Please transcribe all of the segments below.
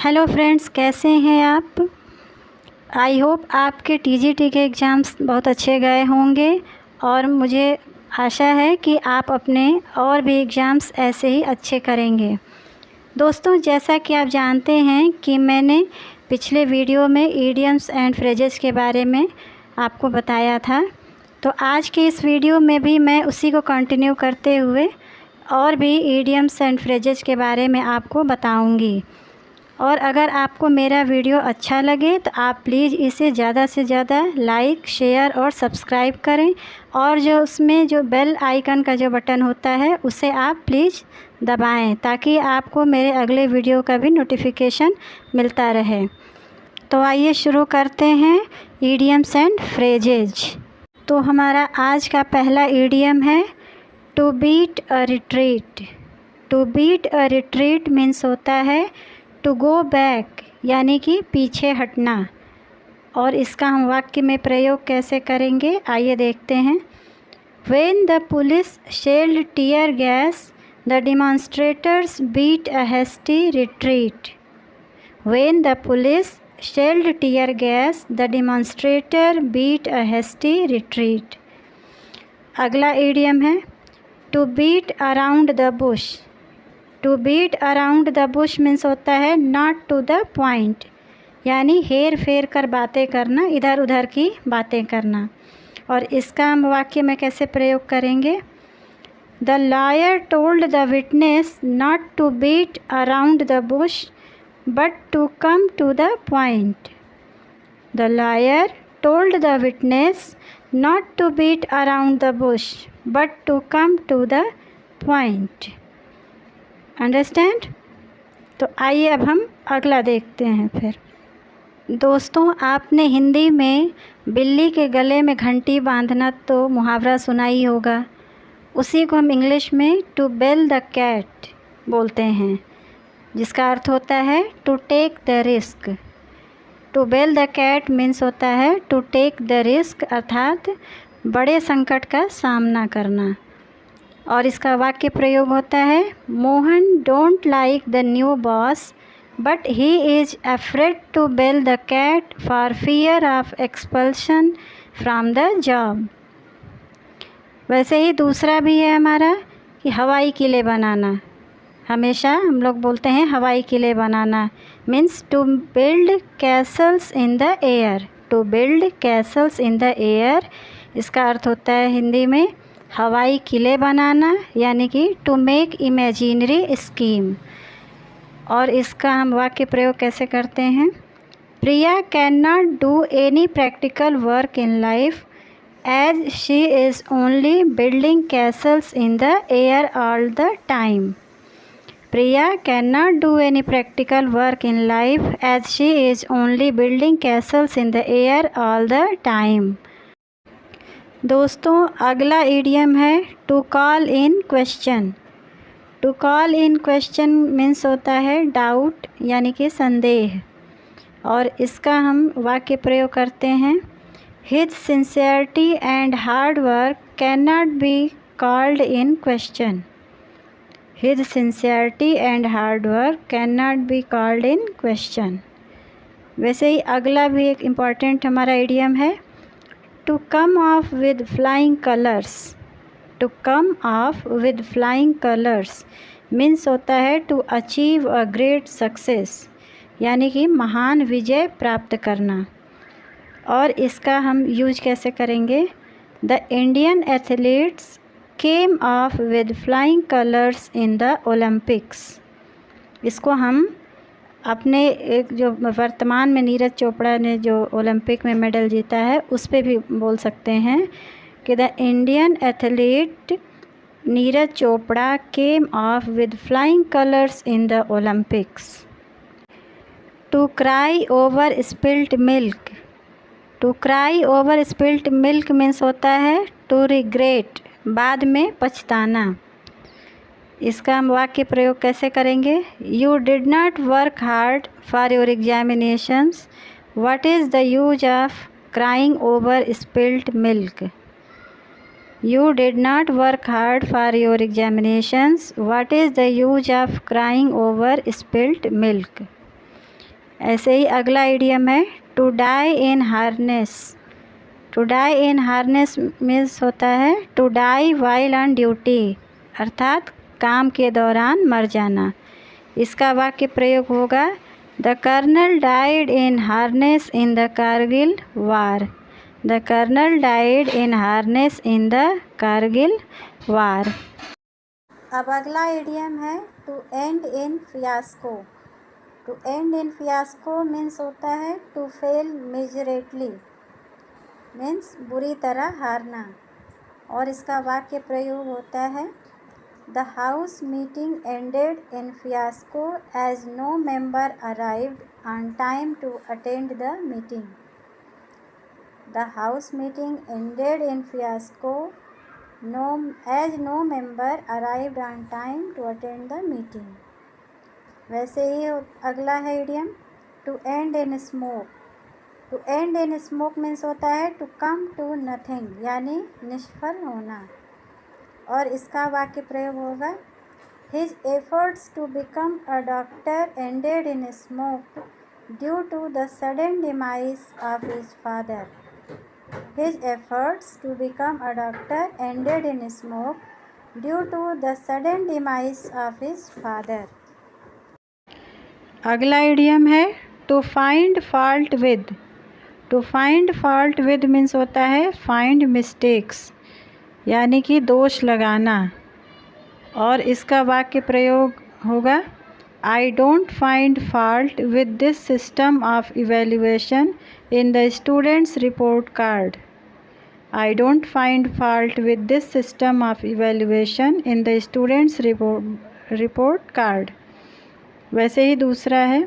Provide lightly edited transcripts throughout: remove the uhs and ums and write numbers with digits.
Hello friends, कैसे हैं आप। आई होप आपके टीजीटी के एग्ज़ाम्स बहुत अच्छे गए होंगे और मुझे आशा है कि आप अपने और भी एग्ज़ाम्स ऐसे ही अच्छे करेंगे। दोस्तों, जैसा कि आप जानते हैं कि मैंने पिछले वीडियो में इडियम्स एंड फ्रेजेस के बारे में आपको बताया था, तो आज के इस वीडियो में भी मैं उसी को कंटिन्यू करते हुए और भी इडियम्स एंड फ्रेजेस के बारे में आपको बताऊंगी। और अगर आपको मेरा वीडियो अच्छा लगे तो आप प्लीज़ इसे ज़्यादा से ज़्यादा लाइक, शेयर और सब्सक्राइब करें, और जो उसमें जो बेल आइकन का जो बटन होता है उसे आप प्लीज़ दबाएं ताकि आपको मेरे अगले वीडियो का भी नोटिफिकेशन मिलता रहे। तो आइए शुरू करते हैं इडियम्स एंड फ्रेजेज। तो हमारा आज का पहला इडियम है to beat a retreat. To beat a retreat means होता है टू गो बैक, यानी कि पीछे हटना। और इसका हम वाक्य में प्रयोग कैसे करेंगे, आइए देखते हैं। When the police shelled tear gas, the demonstrators beat a hasty retreat. When the police shelled tear gas, the demonstrator beat a hasty retreat. अगला इडियम है to beat around the bush. To beat around the bush means होता है not to the point, यानी हेर फेर कर बातें करना, इधर उधर की बातें करना। और इसका हम वाक्य में कैसे प्रयोग करेंगे। The lawyer told the witness not to beat around the bush but to come to the point. The lawyer told the witness not to beat around the bush but to come to the point. Understand. तो आइए अब हम अगला देखते हैं। फिर दोस्तों, आपने हिंदी में बिल्ली के गले में घंटी बांधना तो मुहावरा सुना ही होगा। उसी को हम इंग्लिश में टू बेल द कैट बोलते हैं, जिसका अर्थ होता है to take the risk. To bell the cat means होता है टू टेक द रिस्क, अर्थात बड़े संकट का सामना करना। और इसका वाक्य प्रयोग होता है Mohan don't like the new boss but he is afraid to bell the cat for fear of expulsion from the job. वैसे ही दूसरा भी है हमारा कि हवाई किले बनाना। हमेशा हम लोग बोलते हैं हवाई किले बनाना means to build castles in the air. To build castles in the air, इसका अर्थ होता है हिंदी में हवाई किले बनाना, यानी कि टू मेक इमेजिनरी स्कीम। और इसका हम वाक्य प्रयोग कैसे करते हैं। Priya can not do any practical work in life as she is only building castles in the air all the time. Priya can not do any practical work in life as she is only building castles in the air all the time. दोस्तों, अगला idiom है to call in question. To call in question means होता है doubt, यानी कि संदेह। और इसका हम वाक्य प्रयोग करते हैं his sincerity and hard work can not be called in question. His sincerity and hard work can not be called in question. वैसे ही अगला भी एक इम्पॉर्टेंट हमारा इडियम है to come off with flying colors. To come off with flying colors means होता है to achieve a great success, यानी कि महान विजय प्राप्त करना। और इसका हम यूज कैसे करेंगे। The Indian athletes came off with flying colors in the Olympics. इसको हम अपने एक जो वर्तमान में नीरज चोपड़ा ने जो ओलंपिक में मेडल जीता है उस पे भी बोल सकते हैं कि the Indian athlete Neeraj Chopra came off with flying colours in the Olympics. To cry over spilt milk. To cry over spilt milk means होता है टू रिग्रेट, बाद में पछताना। इसका हम वाक्य प्रयोग कैसे करेंगे। You did not work hard for your examinations, what is the use of crying over spilt milk. You did not work hard for your examinations, what is the use of crying over spilt milk. ऐसे ही अगला idiom है to die in harness. To die in harness means होता है to die while on duty, अर्थात काम के दौरान मर जाना। इसका वाक्य प्रयोग होगा the colonel died in harness in the Kargil war. The colonel died in harness in the Kargil war. अब अगला इडियम है to end in fiasco. To end in fiasco means होता है टू फेल मिजरेटली, मीन्स बुरी तरह हारना। और इसका वाक्य प्रयोग होता है the house meeting ended in fiasco as no member arrived on time to attend the meeting. The house meeting ended in fiasco as no member arrived on time to attend the meeting. वैसे ही अगला है idiom to end in smoke. To end in smoke means होता है to come to nothing, यानी निष्फल होना। और इसका वाक्य प्रयोग होगा his efforts to become a doctor ended in smoke due to the sudden demise of his father. His efforts to become a doctor ended in smoke due to the sudden demise of his father. अगला idiom है to find fault with. To find fault with means होता है find mistakes, यानी कि दोष लगाना। और इसका वाक्य प्रयोग होगा I don't find fault with this system of evaluation in the students report card. I don't find fault with this system of evaluation in the students report card. वैसे ही दूसरा है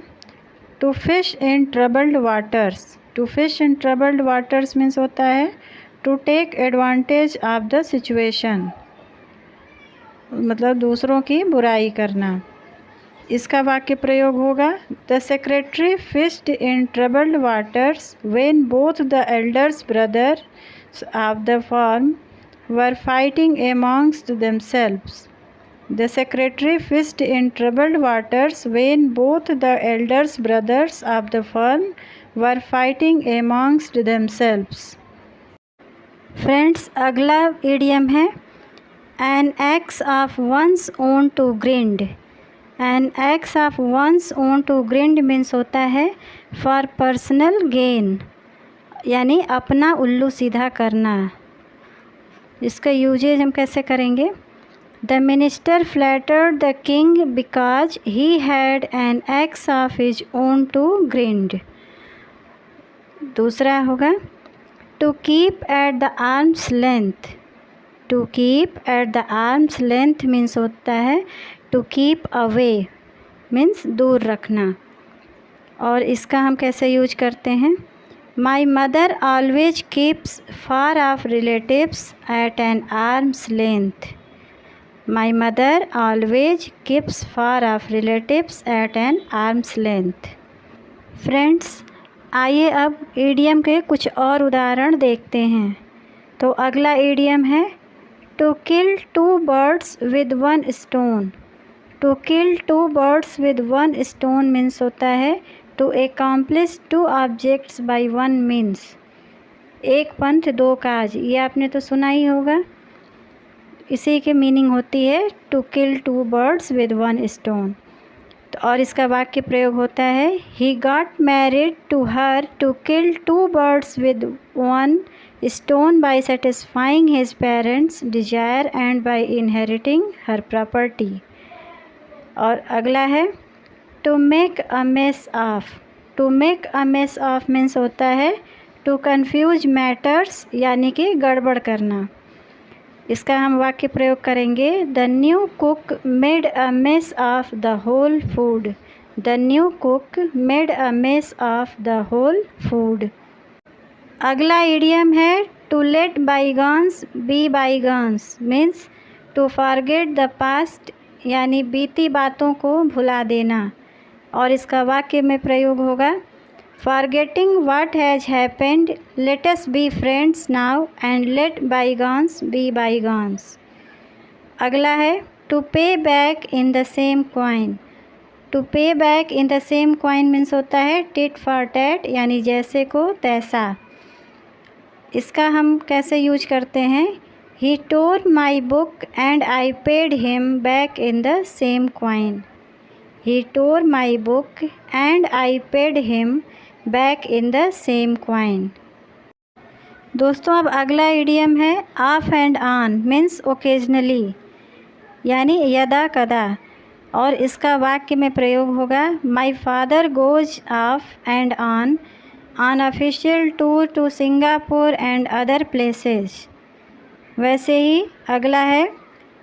to fish in troubled waters. To fish in troubled waters means होता है to take advantage of the situation, मतलब दूसरों की बुराई करना। इसका वाक्य प्रयोग होगा the secretary fished in troubled waters when both the elders brothers of the firm were fighting amongst themselves. The secretary fished in troubled waters when both the elders brothers of the firm were fighting amongst themselves. Friends, अगला idiom है an axe of one's own to grind. An axe of one's own to grind means होता है for personal gain, यानी अपना उल्लू सीधा करना। इसका यूजेज हम कैसे करेंगे The minister flattered the king because he had an axe of his own to grind. दूसरा होगा to keep at the arm's length. To keep at the arm's length means होता है to keep away means दूर रखना। और इसका हम कैसे यूज करते हैं My mother always keeps far off relatives at an arm's length. My mother always keeps far off relatives at an arm's length. Friends, आइए अब इडियम के कुछ और उदाहरण देखते हैं। तो अगला इडियम है to kill two birds with one stone. To kill two birds with one stone means होता है to accomplish two objects by one means. एक पंथ दो काज, ये आपने तो सुना ही होगा। इसी के मीनिंग होती है to kill two birds with one stone. तो और इसका वाक्य प्रयोग होता है he got married to her to kill two birds with one stone by satisfying his parents desire and by inheriting her property. और अगला है to make a mess of. To make a mess of means होता है to confuse matters, यानी कि गड़बड़ करना। इसका हम वाक्य प्रयोग करेंगे the new cook made a mess of the whole food. The new cook made a mess of the whole food. अगला इडियम है to let bygones be bygones means to forget the past, यानी बीती बातों को भुला देना। और इसका वाक्य में प्रयोग होगा Forgetting what has happened, let us be friends now and let bygones be bygones. अगला है to pay back in the same coin. To pay back in the same coin means होता है टिट फॉर टैट, यानी जैसे को तैसा। इसका हम कैसे यूज करते हैं? He tore my book and I paid him back in the same coin. He tore my book and I paid him back in the same coin. दोस्तों अब अगला इडियम है off and on means occasionally, यानी यदा कदा, और इसका वाक्य में प्रयोग होगा my father goes off and on official tour to Singapore and other places. वैसे ही अगला है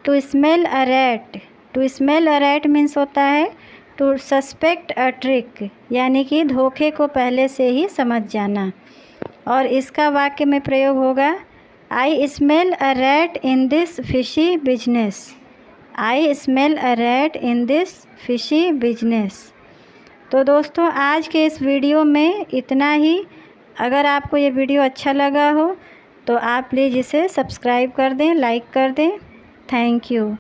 to smell a rat. To smell a rat means होता है टू सस्पेक्ट अ ट्रिक, यानी कि धोखे को पहले से ही समझ जाना, और इसका वाक्य में प्रयोग होगा I smell a rat in this fishy business. I smell a rat in this fishy business. तो दोस्तों आज के इस वीडियो में इतना ही। अगर आपको ये वीडियो अच्छा लगा हो तो आप प्लीज़ इसे सब्सक्राइब कर दें, लाइक कर दें। Thank you.